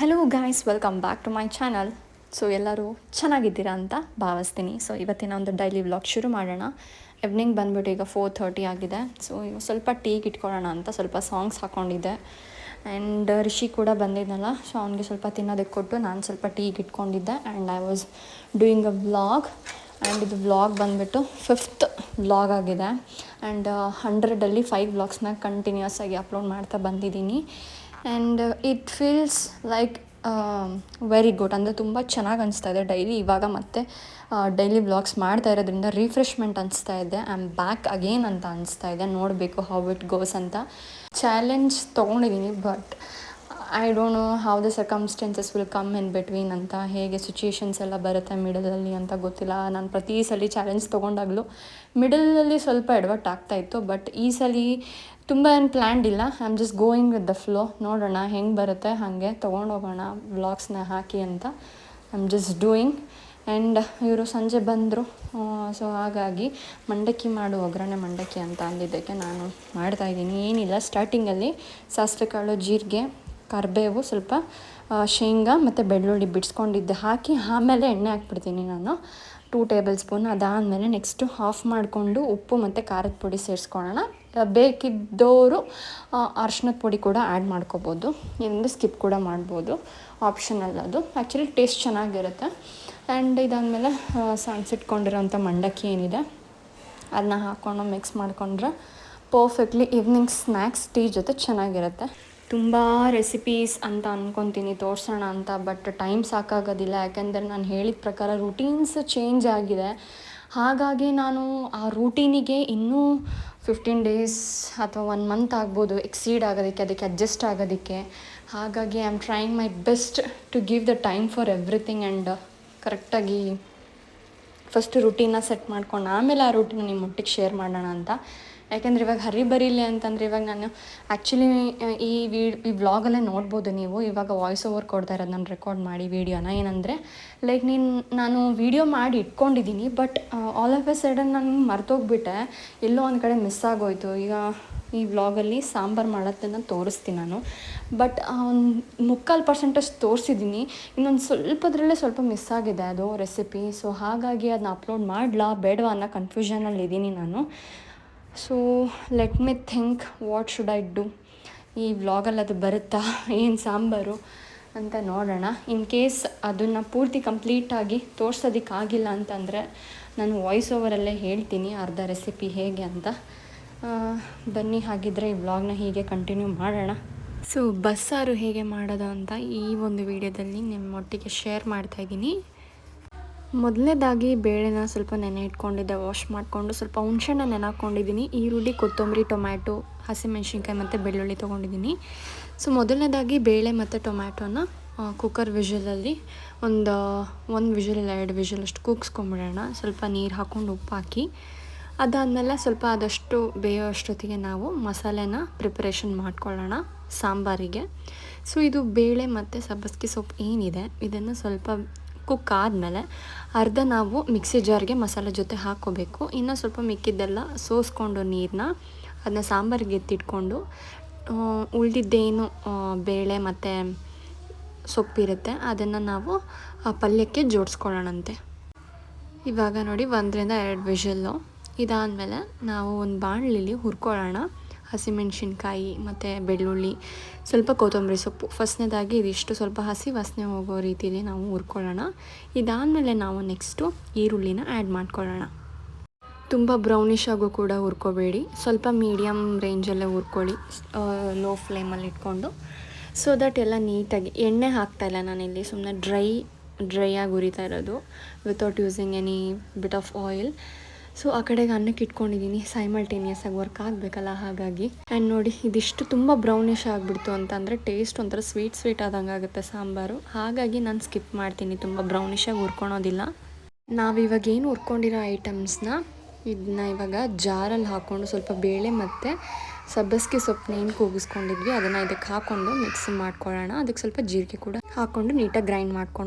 Hello guys, welcome back to my channel. So ಎಲ್ಲರೂ ಚೆನ್ನಾಗಿದ್ದೀರಾ ಅಂತ ಭಾವಿಸ್ತೀನಿ. ಸೊ ಇವತ್ತಿನ ಒಂದು ಡೈಲಿ ವ್ಲಾಗ್ ಶುರು ಮಾಡೋಣ. ಈವ್ನಿಂಗ್ ಬಂದ್ಬಿಟ್ಟು ಈಗ 4:30 ಆಗಿದೆ. ಸೊ ಈಗ ಸ್ವಲ್ಪ ಟೀಗೆ ಇಟ್ಕೊಳ್ಳೋಣ ಅಂತ ಸ್ವಲ್ಪ ಸಾಂಗ್ಸ್ ಹಾಕ್ಕೊಂಡಿದ್ದೆ. ಆ್ಯಂಡ್ ರಿಷಿ ಕೂಡ ಬಂದಿದ್ನಲ್ಲ, ಸೊ ಅವನಿಗೆ ಸ್ವಲ್ಪ ತಿನ್ನೋದಕ್ಕೆ ಕೊಟ್ಟು ನಾನು ಸ್ವಲ್ಪ ಟೀಗೆ ಇಟ್ಕೊಂಡಿದ್ದೆ. And I was doing a vlog. And ಇದು ವ್ಲಾಗ್ ಬಂದುಬಿಟ್ಟು 5th ವ್ಲಾಗ್ ಆಗಿದೆ. ಆ್ಯಂಡ್ 100ಅಲ್ಲಿ 5 ವ್ಲಾಗ್ಸ್ನ ಕಂಟಿನ್ಯೂಸ್ ಆಗಿ ಅಪ್ಲೋಡ್ ಮಾಡ್ತಾ ಬಂದಿದ್ದೀನಿ. And it feels like very good, ಅಂದರೆ ತುಂಬ ಚೆನ್ನಾಗಿ ಅನಿಸ್ತಾ ಇದೆ ಡೈಲಿ. ಇವಾಗ ಮತ್ತೆ ಡೈಲಿ ವ್ಲಾಗ್ಸ್ ಮಾಡ್ತಾ ಇರೋದ್ರಿಂದ ರಿಫ್ರೆಶ್ಮೆಂಟ್ ಅನಿಸ್ತಾ ಇದೆ. ಐ ಆಮ್ ಬ್ಯಾಕ್ ಅಗೇನ್ ಅಂತ ಅನಿಸ್ತಾ ಇದೆ. ನೋಡಬೇಕು ಹೌ ಇಟ್ ಗೋಸ್ ಅಂತ. ಚಾಲೆಂಜ್ ತೊಗೊಂಡಿದ್ದೀನಿ, but I don't know how the circumstances will come in between ಅಂತ. ಹೇಗೆ ಸಿಚುಯೇಷನ್ಸ್ ಎಲ್ಲ ಬರುತ್ತೆ ಮಿಡಲಲ್ಲಿ ಅಂತ ಗೊತ್ತಿಲ್ಲ. ನಾನು ಪ್ರತಿ ಸಲ ಚಾಲೆಂಜ್ ತೊಗೊಂಡಾಗಲೂ ಮಿಡಲಲ್ಲಿ ಸ್ವಲ್ಪ ಎಡವಟ್ಟು ಆಗ್ತಾಯಿತ್ತು. ಬಟ್ ಈ ಸಲ ತುಂಬ ಏನು ಪ್ಲ್ಯಾನ್ಡ್ ಇಲ್ಲ. I am just going with the flow. ನೋಡೋಣ ಹೆಂಗೆ ಬರುತ್ತೆ ಹಾಗೆ ತೊಗೊಂಡೋಗೋಣ ವ್ಲಾಗ್ಸ್ನ ಹಾಕಿ ಅಂತ I am just doing. And ಇವರು ಸಂಜೆ ಬಂದರು. ಸೊ ಹಾಗಾಗಿ ಮಂಡಕ್ಕಿ ಒಗ್ಗರಣೆ ಮಂಡಕ್ಕಿ ಅಂತ ಅಂದಿದ್ದಕ್ಕೆ ನಾನು ಮಾಡ್ತಾಯಿದ್ದೀನಿ. ಏನಿಲ್ಲ, ಸ್ಟಾರ್ಟಿಂಗಲ್ಲಿ ಸಾಸಿವೆ ಕಾಳು, ಜೀರಿಗೆ, ಕರಿಬೇವು, ಸ್ವಲ್ಪ ಶೇಂಗಾ ಮತ್ತು ಬೆಳ್ಳುಳ್ಳಿ ಬಿಡಿಸ್ಕೊಂಡಿದ್ದೆ ಹಾಕಿ ಆಮೇಲೆ ಎಣ್ಣೆ ಹಾಕ್ಬಿಡ್ತೀನಿ ನಾನು 2 ಟೇಬಲ್ ಸ್ಪೂನ್. ಅದಾದಮೇಲೆ ನೆಕ್ಸ್ಟು ಆಫ್ ಮಾಡಿಕೊಂಡು ಉಪ್ಪು ಮತ್ತು ಖಾರದ ಪುಡಿ ಸೇರಿಸ್ಕೊಳ್ಳೋಣ. ಬೇಕಿದ್ದವರು ಅರ್ಶಿನದ ಪುಡಿ ಕೂಡ ಆ್ಯಡ್ ಮಾಡ್ಕೋಬೋದು, ಇಲ್ಲಿಂದ ಸ್ಕಿಪ್ ಕೂಡ ಮಾಡ್ಬೋದು, ಆಪ್ಷನಲ್ ಅದು. ಆ್ಯಕ್ಚುಲಿ ಟೇಸ್ಟ್ ಚೆನ್ನಾಗಿರುತ್ತೆ. ಆ್ಯಂಡ್ ಇದಾದಮೇಲೆ ಸಣ್ಸಿಟ್ಕೊಂಡಿರೋಂಥ ಮಂಡಕ್ಕಿ ಏನಿದೆ ಅದನ್ನ ಹಾಕ್ಕೊಂಡು ಮಿಕ್ಸ್ ಮಾಡಿಕೊಂಡ್ರೆ ಪರ್ಫೆಕ್ಟ್ಲಿ ಈವ್ನಿಂಗ್ ಸ್ನ್ಯಾಕ್ಸ್ ಟೀ ಜೊತೆ ಚೆನ್ನಾಗಿರುತ್ತೆ. ತುಂಬ ರೆಸಿಪೀಸ್ ಅಂತ ಅಂದ್ಕೊತೀನಿ ತೋರಿಸೋಣ ಅಂತ, ಬಟ್ ಟೈಮ್ ಸಾಕಾಗೋದಿಲ್ಲ. ಯಾಕೆಂದರೆ ನಾನು ಹೇಳಿದ ಪ್ರಕಾರ ರೂಟೀನ್ಸ್ ಚೇಂಜ್ ಆಗಿದೆ. ಹಾಗಾಗಿ ನಾನು ಆ ರೂಟೀನಿಗೆ ಇನ್ನೂ 15 ಡೇಸ್ ಅಥವಾ 1 ಮಂತ್ ಆಗ್ಬೋದು ಎಕ್ಸೀಡ್ ಆಗೋದಕ್ಕೆ, ಅದಕ್ಕೆ ಅಡ್ಜಸ್ಟ್ ಆಗೋದಕ್ಕೆ. ಹಾಗಾಗಿ I am trying my best to give the time for everything. And ಕರೆಕ್ಟಾಗಿ ಫಸ್ಟ್ ರೂಟೀನ ಸೆಟ್ ಮಾಡ್ಕೊಂಡು ಆಮೇಲೆ ಆ ರೂಟೀನ ನಿಮ್ಮೊಟ್ಟಿಗೆ ಶೇರ್ ಮಾಡೋಣ ಅಂತ. ಯಾಕೆಂದರೆ ಇವಾಗ ಹರಿಬರಿಲಿ ಅಂತಂದರೆ ಇವಾಗ ನಾನು ಆ್ಯಕ್ಚುಲಿ ಈ ವ್ಲಾಗಲ್ಲೇ ನೋಡ್ಬೋದು ನೀವು. ಇವಾಗ ವಾಯ್ಸ್ ಓವರ್ ಕೊಡ್ತಾ ಇರೋದು ನಾನು ರೆಕಾರ್ಡ್ ಮಾಡಿ ವೀಡಿಯೋನ. ಏನಂದರೆ ಲೈಕ್ ನಾನು ವೀಡಿಯೋ ಮಾಡಿ ಇಟ್ಕೊಂಡಿದ್ದೀನಿ, but all of A sudden ನಾನು ಮರ್ತೋಗ್ಬಿಟ್ಟೆ, ಎಲ್ಲೋ ಒಂದು ಕಡೆ ಮಿಸ್ ಆಗೋಯ್ತು. ಈಗ ಈ ವ್ಲಾಗಲ್ಲಿ ಸಾಂಬಾರು ಮಾಡೋದನ್ನು ತೋರಿಸ್ತೀನಿ ನಾನು, ಬಟ್ 3/4% ತೋರಿಸಿದ್ದೀನಿ. ಇನ್ನೊಂದು ಸ್ವಲ್ಪ ಮಿಸ್ ಆಗಿದೆ ಅದು ರೆಸಿಪಿ. ಸೊ ಹಾಗಾಗಿ ಅದನ್ನ ಅಪ್ಲೋಡ್ ಮಾಡಲಾ ಬೇಡವಾ ಅನ್ನೋ ಕನ್ಫ್ಯೂಷನಲ್ಲಿ ಇದ್ದೀನಿ ನಾನು. So let me think what should I do. ಈ ವ್ಲಾಗಲ್ಲಿ ಅದು ಬರುತ್ತಾ, ಏನು ಸಾಂಬಾರು ಅಂತ ನೋಡೋಣ. ಇನ್ ಕೇಸ್ ಅದನ್ನು ಪೂರ್ತಿ ಕಂಪ್ಲೀಟಾಗಿ ತೋರ್ಸೋದಕ್ಕಾಗಿಲ್ಲ ಅಂತಂದರೆ ನಾನು ವಾಯ್ಸ್ ಓವರಲ್ಲೇ ಹೇಳ್ತೀನಿ ಅರ್ಧ ರೆಸಿಪಿ ಹೇಗೆ ಅಂತ. ಬನ್ನಿ ಹಾಗಿದ್ದರೆ ಈ ವ್ಲಾಗ್ನ ಹೀಗೆ ಕಂಟಿನ್ಯೂ ಮಾಡೋಣ. ಸೊ ಬಸ್ಸಾರು ಹೇಗೆ ಮಾಡೋದು ಅಂತ ಈ ಒಂದು ವಿಡಿಯೋದಲ್ಲಿ ನಿಮ್ಮೊಟ್ಟಿಗೆ ಶೇರ್ ಮಾಡ್ತಾಯಿದ್ದೀನಿ. ಮೊದಲನೇದಾಗಿ ಬೇಳೆನ ಸ್ವಲ್ಪ ನೆನೆ ಇಟ್ಕೊಂಡಿದ್ದೆ, ವಾಶ್ ಮಾಡಿಕೊಂಡು ಸ್ವಲ್ಪ ಹುಣಸೆಹಣ್ಣು ನೆನೆ ಹಾಕ್ಕೊಂಡಿದ್ದೀನಿ. ಈರುಳ್ಳಿ, ಕೊತ್ತಂಬರಿ, ಟೊಮ್ಯಾಟೊ, ಹಸಿಮೆಣ್ಸಿನ್ಕಾಯಿ ಮತ್ತು ಬೆಳ್ಳುಳ್ಳಿ ತೊಗೊಂಡಿದ್ದೀನಿ. ಸೊ ಮೊದಲನೇದಾಗಿ ಬೇಳೆ ಮತ್ತು ಟೊಮ್ಯಾಟೊನ ಕುಕ್ಕರ್ ವಿಷಲಲ್ಲಿ ಒಂದು ವಿಷಲ್ ಇಲ್ಲ 2 ವಿಷಲ್ ಅಷ್ಟು ಕೂಗಿಸ್ಕೊಂಬಿಡೋಣ. ಸ್ವಲ್ಪ ನೀರು ಹಾಕ್ಕೊಂಡು ಉಪ್ಪು ಹಾಕಿ, ಅದಾದಮೇಲೆ ಸ್ವಲ್ಪ ಆದಷ್ಟು ಬೇಯೋ ಅಷ್ಟೊತ್ತಿಗೆ ನಾವು ಮಸಾಲೆನ ಪ್ರಿಪರೇಷನ್ ಮಾಡ್ಕೊಳ್ಳೋಣ ಸಾಂಬಾರಿಗೆ. ಸೊ ಇದು ಬೇಳೆ ಮತ್ತು ಸಬ್ಬಸಿಗೆ ಸೊಪ್ಪು ಏನಿದೆ ಇದನ್ನು ಸ್ವಲ್ಪ ಕುಕ್ ಆದಮೇಲೆ ಅರ್ಧ ನಾವು ಮಿಕ್ಸಿ ಜಾರ್ಗೆ ಮಸಾಲೆ ಜೊತೆ ಹಾಕ್ಕೋಬೇಕು. ಇನ್ನು ಸ್ವಲ್ಪ ಮಿಕ್ಕಿದ್ದೆಲ್ಲ ಸೋಸ್ಕೊಂಡು ನೀರನ್ನ ಅದನ್ನ ಸಾಂಬಾರಿಗೆ ಎತ್ತಿಟ್ಕೊಂಡು ಉಳಿದಿದ್ದೇನು ಬೇಳೆ ಮತ್ತು ಸೊಪ್ಪಿರುತ್ತೆ ಅದನ್ನು ನಾವು ಪಲ್ಯಕ್ಕೆ ಜೋಡಿಸ್ಕೊಳ್ಳೋಣಂತೆ. ಇವಾಗ ನೋಡಿ 1-2 ವಿಷಲ್ಲು. ಇದಾದಮೇಲೆ ನಾವು ಒಂದು ಬಾಣಲಿಲಿ ಹುರ್ಕೊಳ್ಳೋಣ. ಹಸಿಮೆಣ್ಸಿನ್ಕಾಯಿ ಮತ್ತು ಬೆಳ್ಳುಳ್ಳಿ, ಸ್ವಲ್ಪ ಕೊತ್ತಂಬರಿ ಸೊಪ್ಪು. ಫಸ್ಟ್ನೇದಾಗಿ ಇದಿಷ್ಟು ಸ್ವಲ್ಪ ಹಸಿ ವಾಸನೆ ಹೋಗೋ ರೀತಿಯಲ್ಲಿ ನಾವು ಹುರ್ಕೊಳ್ಳೋಣ. ಇದಾದಮೇಲೆ ನಾವು ನೆಕ್ಸ್ಟು ಈರುಳ್ಳಿನ ಆ್ಯಡ್ ಮಾಡ್ಕೊಳ್ಳೋಣ. ತುಂಬ ಬ್ರೌನಿಷ್ ಆಗೋ ಕೂಡ ಹುರ್ಕೋಬೇಡಿ, ಸ್ವಲ್ಪ ಮೀಡಿಯಮ್ ರೇಂಜಲ್ಲೇ ಹುರ್ಕೊಳ್ಳಿ, ಲೋ ಫ್ಲೇಮಲ್ಲಿ ಇಟ್ಕೊಂಡು. ಸೊ ದಟ್ ಎಲ್ಲ ನೀಟಾಗಿ ಎಣ್ಣೆ ಹಾಕ್ತಾಯಿಲ್ಲ ನಾನಿಲ್ಲಿ, ಸುಮ್ಮನೆ ಡ್ರೈ ಆಗಿ ಹುರಿತಾ ಇರೋದು without using any bit of oil. So ಆ ಕಡೆಗೆ ಅನ್ನಕ್ಕೆ ಇಟ್ಕೊಂಡಿದ್ದೀನಿ, ಸೈಮಲ್ಟೇನಿಯಸ್ ಆಗಿ ವರ್ಕ್ ಆಗಬೇಕಲ್ಲ ಹಾಗಾಗಿ. ಆ್ಯಂಡ್ ನೋಡಿ ಇದಿಷ್ಟು ತುಂಬ ಬ್ರೌನಿಷ್ ಆಗಿಬಿಡ್ತು ಅಂತಂದರೆ ಟೇಸ್ಟ್ ಒಂಥರ ಸ್ವೀಟ್ ಆದಂಗೆ ಆಗುತ್ತೆ ಸಾಂಬಾರು. ಹಾಗಾಗಿ ನಾನು ಸ್ಕಿಪ್ ಮಾಡ್ತೀನಿ, ತುಂಬ ಬ್ರೌನಿಷಾಗಿ ಹುರ್ಕೊಳೋದಿಲ್ಲ. ನಾವಿವಾಗ ಏನು ಹುರ್ಕೊಂಡಿರೋ ಐಟಮ್ಸ್ನ ಇದನ್ನ ಇವಾಗ ಜಾರಲ್ಲಿ ಹಾಕ್ಕೊಂಡು ಸ್ವಲ್ಪ ಬೇಳೆ ಮತ್ತು ಸಬ್ಬಸಿಗೆ ಸೊಪ್ಪನ್ನ ಏನು ಕೂಗಿಸ್ಕೊಂಡಿದ್ವಿ ಅದನ್ನು ಇದಕ್ಕೆ ಹಾಕ್ಕೊಂಡು ಮಿಕ್ಸ್ ಮಾಡ್ಕೊಳ್ಳೋಣ. ಅದಕ್ಕೆ ಸ್ವಲ್ಪ ಜೀರಿಗೆ ಕೂಡ ಹಾಕ್ಕೊಂಡು ನೀಟಾಗಿ ಗ್ರೈಂಡ್ ಮಾಡ್ಕೊಂಡು